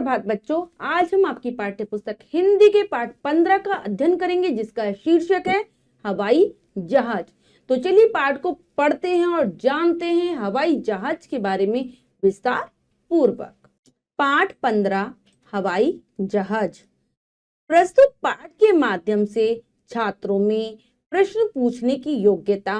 सुप्रभात बच्चों, आज हम आपकी पाठ्य पुस्तक हिंदी के पाठ 15 का अध्ययन करेंगे, जिसका शीर्षक है हवाई जहाज। तो चलिए पाठ को पढ़ते हैं और जानते हैं हवाई जहाज के बारे में विस्तार पूर्वक। पाठ 15 हवाई जहाज। प्रस्तुत पाठ के माध्यम से छात्रों में प्रश्न पूछने की योग्यता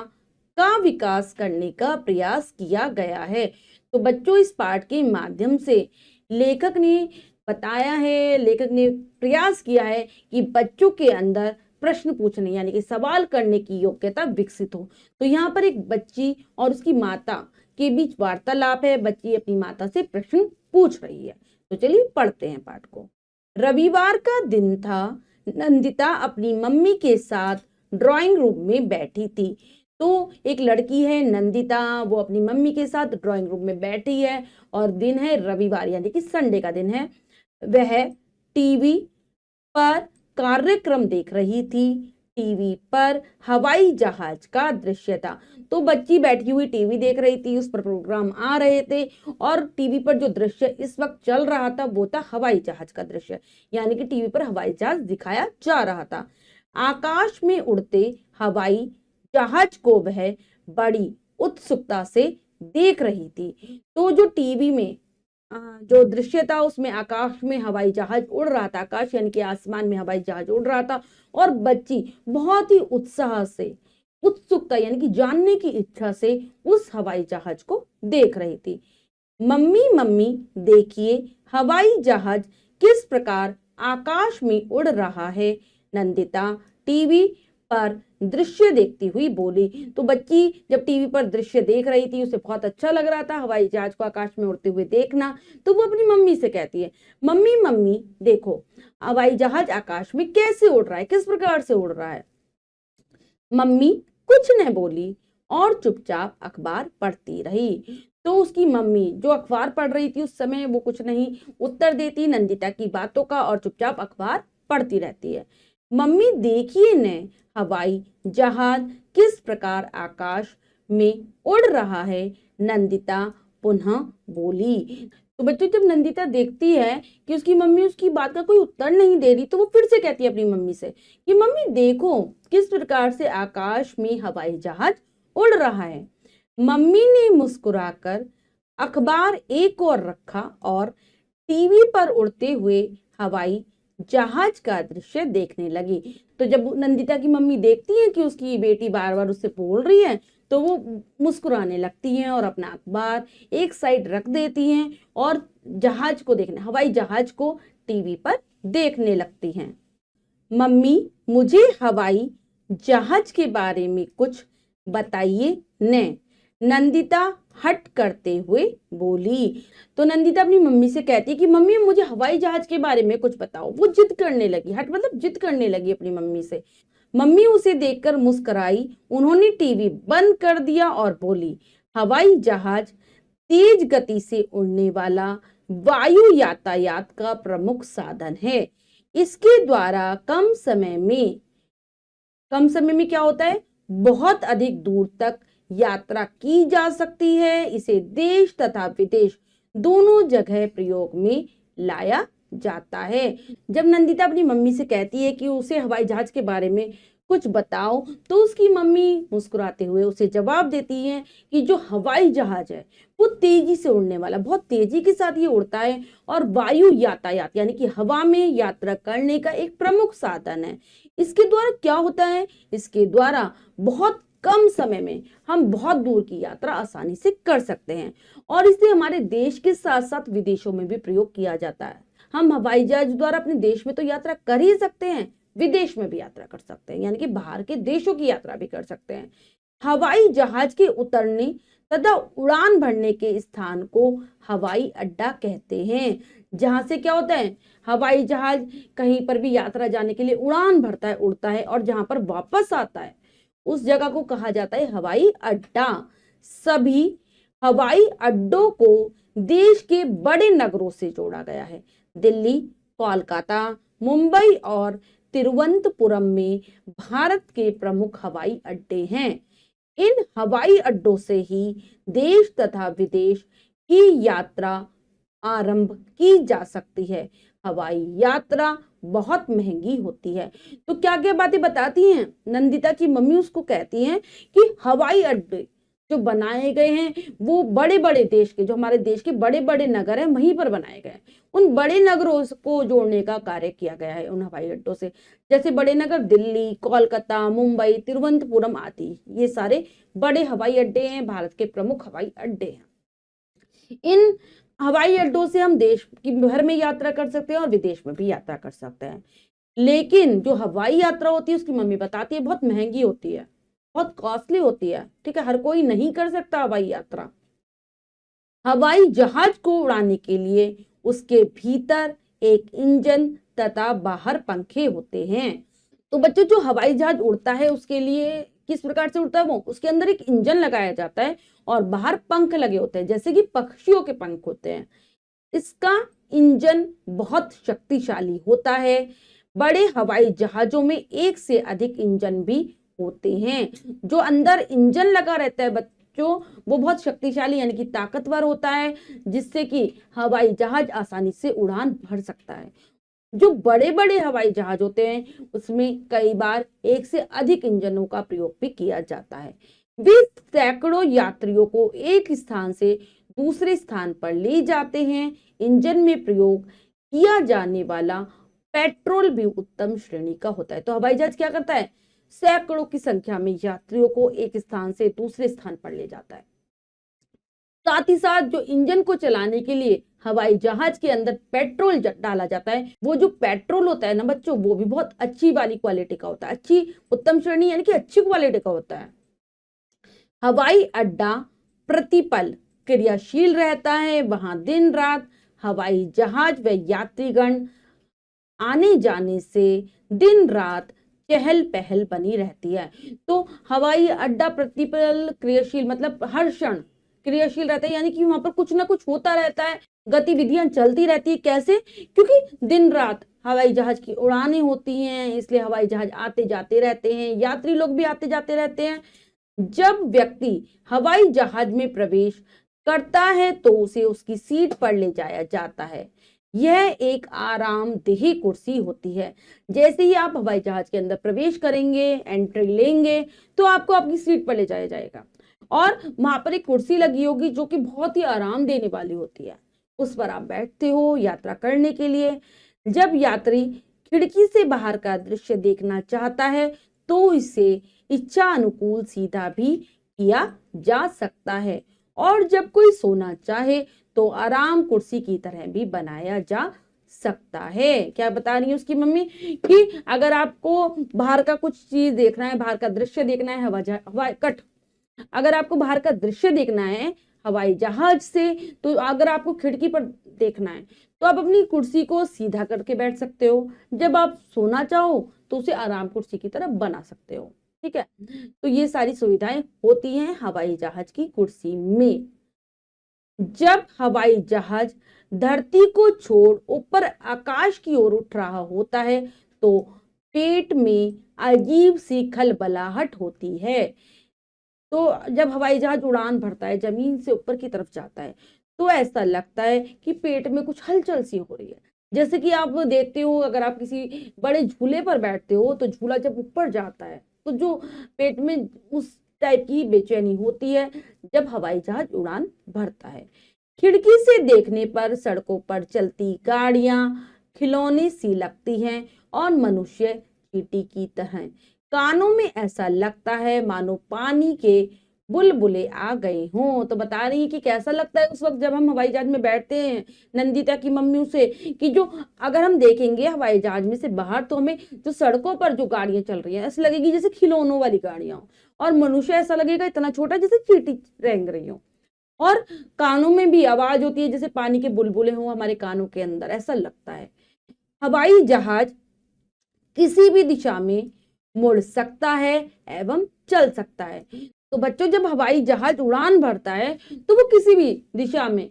का विकास करने का प्रयास किया गया है। तो बच्चों, इस पाठ के माध्यम से लेखक ने बताया है, लेखक ने प्रयास किया है कि बच्चों के अंदर प्रश्न पूछने यानी कि सवाल करने की योग्यता विकसित हो। तो यहाँ पर एक बच्ची और उसकी माता के बीच वार्तालाप है। बच्ची अपनी माता से प्रश्न पूछ रही है। तो चलिए पढ़ते हैं पाठ को। रविवार का दिन था। नंदिता अपनी मम्मी के साथ ड्राइंग रूम में बैठी थी। तो एक लड़की है नंदिता, वो अपनी मम्मी के साथ ड्राइंग रूम में बैठी है और दिन है रविवार यानी कि संडे का दिन है। वह टीवी पर कार्यक्रम देख रही थी। टीवी पर हवाई जहाज का दृश्य था। तो बच्ची बैठी हुई टीवी देख रही थी, उस पर प्रोग्राम आ रहे थे और टीवी पर जो दृश्य इस वक्त चल रहा था वो था हवाई जहाज का दृश्य, यानी कि टीवी पर हवाई जहाज दिखाया जा रहा था। आकाश में उड़ते हवाई जहाज को वह बड़ी उत्सुकता से देख रही थी। तो जो टीवी में जो दृश्य था उसमें आकाश में हवाई जहाज उड़ रहा था, आकाश यानी कि आसमान में हवाई जहाज उड़ रहा था और बच्ची बहुत ही उत्साह से, उत्सुकता यानी कि जानने की इच्छा से उस हवाई जहाज को देख रही थी। मम्मी मम्मी देखिए हवाई जहाज किस प्रकार आकाश में उड़ रहा है, नंदिता टीवी पर दृश्य देखती हुई बोली। तो बच्ची जब टीवी पर दृश्य देख रही थी, उसे बहुत अच्छा लग रहा था हवाई जहाज को आकाश में उड़ते हुए देखना। तो वो अपनी मम्मी से कहती है, मम्मी मम्मी देखो हवाई जहाज आकाश में कैसे उड़ रहा है, किस प्रकार से उड़ रहा है। मम्मी कुछ न बोली और चुपचाप अखबार पढ़ती रही। तो उसकी मम्मी जो अखबार पढ़ रही थी उस समय वो कुछ नहीं उत्तर देती नंदिता की बातों का और चुपचाप अखबार पढ़ती रहती है। मम्मी देखिए न हवाई जहाज किस प्रकार आकाश में उड़ रहा है, नंदिता पुनः बोली। तो बच्चों, जब नंदिता देखती है कि उसकी मम्मी उसकी बात का कोई उत्तर नहीं दे रही, तो वो फिर से कहती है अपनी मम्मी से कि मम्मी देखो किस प्रकार से आकाश में हवाई जहाज उड़ रहा है। मम्मी ने मुस्कुराकर अखबार एक ओर रखा और टीवी पर उड़ते हुए हवाई जहाज का दृश्य देखने लगी। तो जब नंदिता की मम्मी देखती है कि उसकी बेटी बार बार उससे बोल रही है, तो वो मुस्कुराने लगती हैं और अपना अखबार एक साइड रख देती हैं और जहाज को देखने, हवाई जहाज को टीवी पर देखने लगती हैं। मम्मी मुझे हवाई जहाज के बारे में कुछ बताइए न, नंदिता हट करते हुए बोली। तो नंदिता अपनी मम्मी से कहती है कि मम्मी मुझे हवाई जहाज के बारे में कुछ बताओ। वो जिद करने लगी, हट मतलब जिद करने लगी अपनी मम्मी से। मम्मी उसे देखकर मुस्कुराई। उन्होंने टीवी बंद कर दिया और बोली, हवाई जहाज तेज गति से उड़ने वाला वायु यातायात का प्रमुख साधन है। इसके द्वारा कम समय में क्या होता है, बहुत अधिक दूर तक यात्रा की जा सकती है। इसे देश तथा विदेश दोनों जगह प्रयोग में लाया जाता है। जब नंदिता अपनी मम्मी से कहती है कि उसे हवाई जहाज के बारे में कुछ बताओ, तो उसकी मम्मी मुस्कुराते हुए उसे जवाब देती है कि जो हवाई जहाज है वो तेजी से उड़ने वाला, बहुत तेजी के साथ ये उड़ता है और वायु यातायात यानी कि हवा में यात्रा करने का एक प्रमुख साधन है। इसके द्वारा क्या होता है, इसके द्वारा बहुत कम समय में हम बहुत दूर की यात्रा आसानी से कर सकते हैं और इसे हमारे देश के साथ साथ विदेशों में भी प्रयोग किया जाता है। हम हवाई जहाज द्वारा अपने देश में तो यात्रा कर ही सकते हैं, विदेश में भी यात्रा कर सकते हैं, यानी कि बाहर के देशों की यात्रा भी कर सकते हैं। हवाई जहाज के उतरने तथा उड़ान भरने के स्थान को हवाई अड्डा कहते हैं। जहां से क्या होता है, हवाई जहाज कहीं पर भी यात्रा जाने के लिए उड़ान भरता है, उड़ता है और जहां पर वापस आता है उस जगह को कहा जाता है हवाई अड्डा। सभी हवाई अड्डों को देश के बड़े नगरों से जोड़ा गया है। दिल्ली, कोलकाता, मुंबई और तिरुवनंतपुरम में भारत के प्रमुख हवाई अड्डे हैं। इन हवाई अड्डों से ही देश तथा विदेश की यात्रा आरंभ की जा सकती है। हवाई यात्रा बहुत महंगी होती है। तो क्या क्या बातें बताती हैं नंदिता की मम्मी, उसको कहती हैं कि हवाई अड्डे जो बनाए गए हैं वो बड़े बड़े देश के, जो हमारे देश के बड़े बड़े नगर हैं वहीं पर बनाए गए हैं। उन बड़े नगरों को जोड़ने का कार्य किया गया है उन हवाई अड्डों से। जैसे बड़े नगर दिल्ली, कोलकाता, मुंबई, तिरुवनंतपुरम आदि, ये सारे बड़े हवाई अड्डे हैं, भारत के प्रमुख हवाई अड्डे हैं। इन हवाई अड्डों से हम देश की भर में यात्रा कर सकते हैं और विदेश में भी यात्रा कर सकते हैं। लेकिन जो हवाई यात्रा होती है उसकी मम्मी बताती है बहुत महंगी होती है, बहुत कॉस्टली होती है। ठीक है, हर कोई नहीं कर सकता हवाई यात्रा। हवाई जहाज को उड़ाने के लिए उसके भीतर एक इंजन तथा बाहर पंखे होते हैं। तो बच्चों, जो हवाई जहाज उड़ता है उसके लिए किस प्रकार से उड़ता है, वो उसके अंदर एक इंजन लगाया जाता है और बाहर पंख लगे होते हैं, जैसे कि पक्षियों के पंख होते हैं। इसका इंजन बहुत शक्तिशाली होता है। बड़े हवाई जहाजों में एक से अधिक इंजन भी होते हैं। जो अंदर इंजन लगा रहता है बच्चों, वो बहुत शक्तिशाली यानी कि ताकतवर होता है, जिससे कि हवाई जहाज आसानी से उड़ान भर सकता है। जो बड़े बड़े हवाई जहाज होते हैं उसमें कई बार एक से अधिक इंजनों का प्रयोग भी किया जाता है। वे सैकड़ों यात्रियों को एक स्थान से दूसरे स्थान पर ले जाते हैं। इंजन में प्रयोग किया जाने वाला पेट्रोल भी उत्तम श्रेणी का होता है। तो हवाई जहाज क्या करता है, सैकड़ों की संख्या में यात्रियों को एक स्थान से दूसरे स्थान पर ले जाता है। साथ ही साथ जो इंजन को चलाने के लिए हवाई जहाज के अंदर पेट्रोल डाला जाता है, वो जो पेट्रोल होता है ना बच्चों, वो भी बहुत अच्छी वाली क्वालिटी का होता है, अच्छी उत्तम श्रेणी यानी कि अच्छी क्वालिटी का होता है। हवाई अड्डा प्रतिपल क्रियाशील रहता है, वहां दिन रात हवाई जहाज व यात्रीगण आने जाने से दिन रात चहल पहल बनी रहती है। तो हवाई अड्डा प्रतिपल क्रियाशील मतलब हर क्षण क्रियाशील रहता है, यानी कि वहां पर कुछ ना कुछ होता रहता है, गतिविधियां चलती रहती है। कैसे? क्योंकि दिन रात हवाई जहाज की उड़ानें होती हैं, इसलिए हवाई जहाज आते जाते रहते हैं, यात्री लोग भी आते जाते रहते हैं। जब व्यक्ति हवाई जहाज में प्रवेश करता है तो उसे उसकी सीट पर ले जाया जाता है। यह एक आरामदेह कुर्सी होती है। जैसे ही आप हवाई जहाज के अंदर प्रवेश करेंगे, एंट्री लेंगे, तो आपको आपकी सीट पर ले जाया जाएगा और वहां पर एक कुर्सी लगी होगी जो कि बहुत ही आराम देने वाली होती है। उस पर आप बैठते हो यात्रा करने के लिए। जब यात्री खिड़की से बाहर का दृश्य देखना चाहता है तो इसे इच्छा अनुकूल सीधा भी किया जा सकता है, और जब कोई सोना चाहे तो आराम कुर्सी की तरह भी बनाया जा सकता है। क्या बता रही है उसकी मम्मी कि अगर आपको बाहर का कुछ चीज देखना है, बाहर का दृश्य देखना है, अगर आपको बाहर का दृश्य देखना है हवाई जहाज से, तो अगर आपको खिड़की पर देखना है तो आप अपनी कुर्सी को सीधा करके बैठ सकते हो। जब आप सोना चाहो तो उसे आराम कुर्सी की तरह बना सकते हो। ठीक है, तो ये सारी सुविधाएं होती हैं हवाई जहाज की कुर्सी में। जब हवाई जहाज धरती को छोड़ ऊपर आकाश की ओर उठ रहा होता है तो पेट में अजीब सी खलबलाहट होती है। तो जब हवाई जहाज उड़ान भरता है, जमीन से ऊपर की तरफ जाता है, तो ऐसा लगता है कि पेट में कुछ हलचल सी हो रही है। जैसे कि आप देखते हो, अगर आप किसी बड़े झूले पर बैठते हो तो झूला जब ऊपर जाता है तो जो पेट में उस टाइप की बेचैनी होती है जब हवाई जहाज उड़ान भरता है। खिड़की से देखने पर सड़कों पर चलती गाड़ियां खिलौने सी लगती हैं और मनुष्य चींटी की तरह। कानों में ऐसा लगता है मानो पानी के बुलबुले आ गए हों। तो बता रही है कि कैसा लगता है उस वक्त जब हम हवाई जहाज में बैठते हैं, नंदिता की मम्मी उसे, कि जो अगर हम देखेंगे हवाई जहाज में से बाहर तो हमें जो सड़कों पर जो गाड़ियां चल रही हैं ऐसा लगेगी जैसे खिलौनों वाली गाड़ियां, और मनुष्य ऐसा लगेगा इतना छोटा जैसे चींटी रेंग रही हो, और कानों में भी आवाज होती है जैसे पानी के बुलबुले हों हमारे कानों के अंदर, ऐसा लगता है। हवाई जहाज किसी भी दिशा में मुड़ सकता है एवं चल सकता है। तो बच्चों, जब हवाई जहाज उड़ान भरता है तो वो किसी भी दिशा में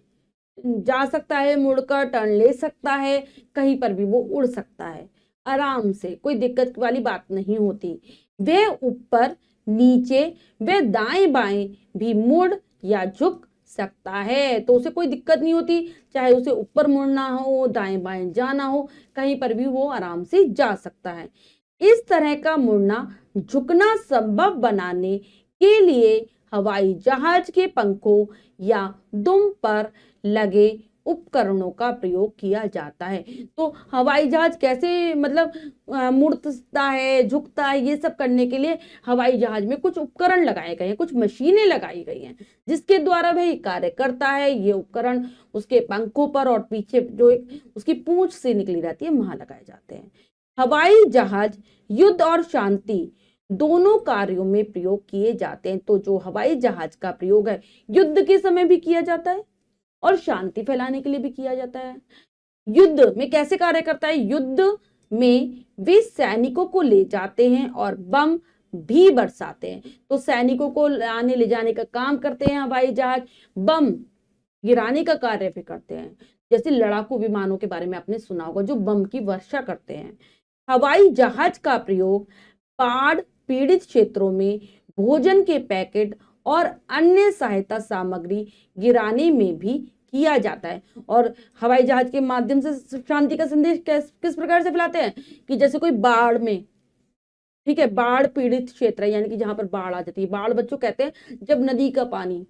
जा सकता है, मुड़कर टर्न ले सकता है, कहीं पर भी वो उड़ सकता है आराम से, कोई दिक्कत वाली बात नहीं होती। वे ऊपर नीचे वे दाएं बाएं भी मुड़ या झुक सकता है, तो उसे कोई दिक्कत नहीं होती, चाहे उसे ऊपर मुड़ना हो, दाएं बाएं जाना हो, कहीं पर भी वो आराम से जा सकता है। इस तरह का मुड़ना झुकना संभव बनाने के लिए हवाई जहाज के पंखों या दुम पर लगे उपकरणों का प्रयोग किया जाता है। तो हवाई जहाज कैसे मतलब मुड़ता है, झुकता है, ये सब करने के लिए हवाई जहाज में कुछ उपकरण लगाए गए हैं, कुछ मशीनें लगाई गई हैं, जिसके द्वारा वह कार्य करता है। ये उपकरण उसके पंखों पर और पीछे जो एक उसकी पूंछ से निकली रहती है वहां लगाए जाते हैं। हवाई जहाज युद्ध और शांति दोनों कार्यों में प्रयोग किए जाते हैं। तो जो हवाई जहाज का प्रयोग है युद्ध के समय भी किया जाता है और शांति फैलाने के लिए भी किया जाता है। युद्ध में कैसे कार्य करता है? युद्ध में वे सैनिकों को ले जाते हैं और बम भी बरसाते हैं। तो सैनिकों को लाने ले जाने का काम करते हैं हवाई जहाज, बम गिराने का कार्य भी करते हैं। जैसे लड़ाकू विमानों के बारे में आपने सुना होगा, जो बम की वर्षा करते हैं। हवाई जहाज का प्रयोग बाढ़ पीड़ित क्षेत्रों में भोजन के पैकेट और अन्य सहायता सामग्री गिराने में भी किया जाता है। और हवाई जहाज के माध्यम से शांति का संदेश किस प्रकार से फैलाते हैं कि जैसे कोई बाढ़ में, ठीक है, बाढ़ पीड़ित क्षेत्र है, यानी कि जहां पर बाढ़ आ जाती है। बाढ़ बच्चों कहते हैं जब नदी का पानी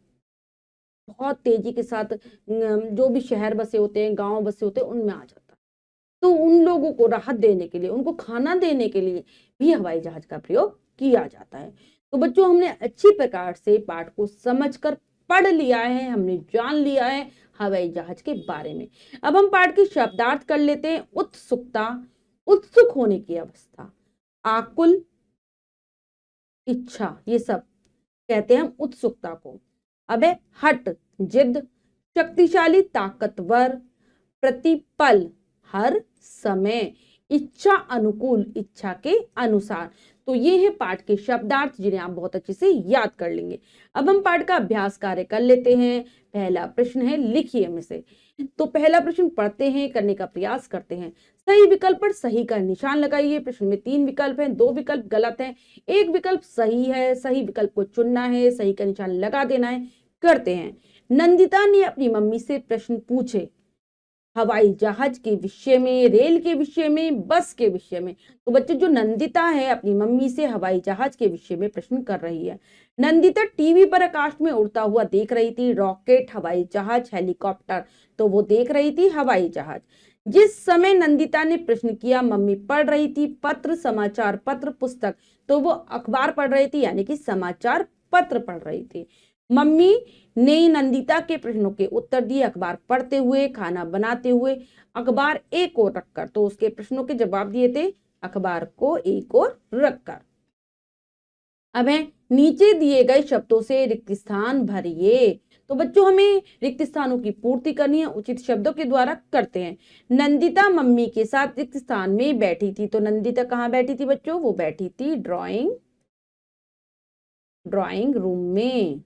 बहुत तेजी के साथ जो भी शहर बसे होते हैं, गांव बसे होते हैं, उनमें आ जाता है। तो उन लोगों को राहत देने के लिए, उनको खाना देने के लिए भी हवाई जहाज का प्रयोग किया जाता है। तो बच्चों, हमने अच्छी प्रकार से पाठ को समझकर पढ़ लिया है, हमने जान लिया है हवाई जहाज के बारे में। अब हम पाठ के शब्दार्थ कर लेते हैं। उत्सुकता, उत्सुक होने की अवस्था, आकुल, इच्छा, ये सब कहते हैं हम उत्सुकता को। अब है हट, जिद, शक्तिशाली, ताकतवर, प्रतिपल, हर समय, इच्छा, अनुकूल, इच्छा के अनुसार। तो ये है पाठ के शब्दार्थ जिन्हें आप बहुत अच्छे से याद कर लेंगे। अब हम पाठ का अभ्यास कार्य कर लेते हैं। पहला प्रश्न है, लिखिए में से। तो पहला प्रश्न पढ़ते हैं, करने का प्रयास करते हैं। सही विकल्प पर सही का निशान लगाइए। प्रश्न में 3 विकल्प हैं, 2 विकल्प गलत हैं, 1 विकल्प सही है। सही विकल्प को चुनना है, सही का निशान लगा देना है। करते हैं। नंदिता ने अपनी मम्मी से प्रश्न पूछे हवाई जहाज के विषय में, रेल के विषय में, बस के विषय में। तो बच्चे, जो नंदिता है अपनी मम्मी से हवाई जहाज के विषय में प्रश्न कर रही है। नंदिता टीवी पर आकाश में उड़ता हुआ देख रही थी, रॉकेट, हवाई जहाज, हेलीकॉप्टर। तो वो देख रही थी हवाई जहाज। जिस समय नंदिता ने प्रश्न किया, मम्मी पढ़ रही थी पत्र, समाचार पत्र, पुस्तक। तो वो अखबार पढ़ रही थी, यानी कि समाचार पत्र पढ़ रही थी। मम्मी ने नंदिता के प्रश्नों के उत्तर दिए अखबार पढ़ते हुए, खाना बनाते हुए, अखबार एक ओर रखकर। तो उसके प्रश्नों के जवाब दिए थे अखबार को एक ओर रखकर। अब है नीचे दिए गए शब्दों से रिक्त स्थान भरिए। तो बच्चों, हमें रिक्त स्थानों की पूर्ति करनी है, उचित शब्दों के द्वारा करते हैं। नंदिता मम्मी के साथ रिक्त स्थान में बैठी थी। तो नंदिता कहाँ बैठी थी बच्चों? वो बैठी थी ड्राइंग रूम में।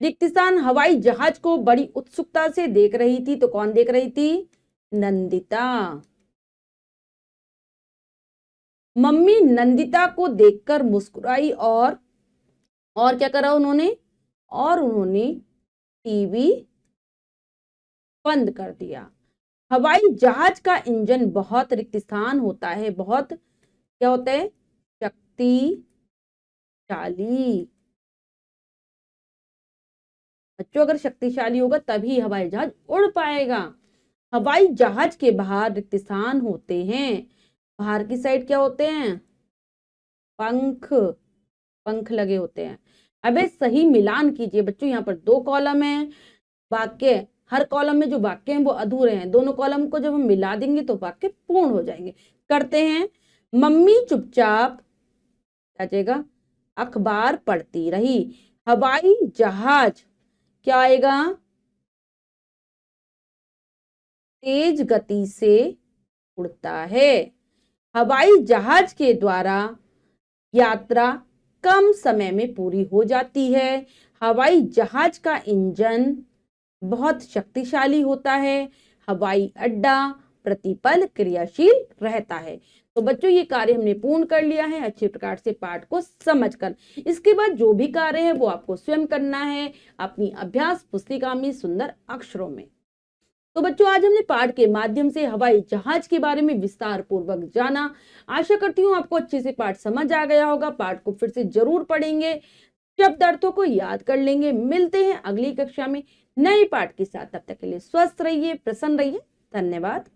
रिक्त स्थान, हवाई जहाज को बड़ी उत्सुकता से देख रही थी। तो कौन देख रही थी? नंदिता। मम्मी नंदिता को देखकर मुस्कुराई और क्या करा उन्होंने? और उन्होंने टीवी बंद कर दिया। हवाई जहाज का इंजन बहुत रिक्त स्थान होता है, बहुत क्या होता है? शक्तिशाली। बच्चों, अगर शक्तिशाली होगा तभी हवाई जहाज उड़ पाएगा। हवाई जहाज के बाहर रिक्त स्थान होते हैं। बाहर की साइड क्या होते हैं? पंख लगे होते हैं। अबे सही मिलान कीजिए बच्चों। यहाँ पर 2 कॉलम है, वाक्य, हर कॉलम में जो वाक्य हैं वो अधूरे हैं। दोनों कॉलम को जब हम मिला देंगे तो वाक्य पूर्ण हो जाएंगे। करते हैं। मम्मी चुपचाप क्या अखबार पढ़ती रही। हवाई जहाज क्या आएगा? तेज गति से उड़ता है। हवाई जहाज के द्वारा यात्रा कम समय में पूरी हो जाती है। हवाई जहाज का इंजन बहुत शक्तिशाली होता है। हवाई अड्डा प्रतिपल क्रियाशील रहता है। तो बच्चों ये कार्य हमने पूर्ण कर लिया है अच्छे प्रकार से पाठ को समझकर। इसके बाद जो भी कार्य है वो आपको स्वयं करना है अपनी अभ्यास पुस्तिका में सुंदर अक्षरों में। तो बच्चों आज हमने पाठ के माध्यम से हवाई जहाज के बारे में विस्तार पूर्वक जाना। आशा करती हूँ आपको अच्छे से पाठ समझ आ गया होगा। पाठ को फिर से जरूर पढ़ेंगे, शब्द अर्थों को याद कर लेंगे। मिलते हैं अगली कक्षा में नए पाठ के साथ। तब तक के लिए स्वस्थ रहिए, प्रसन्न रहिए। धन्यवाद।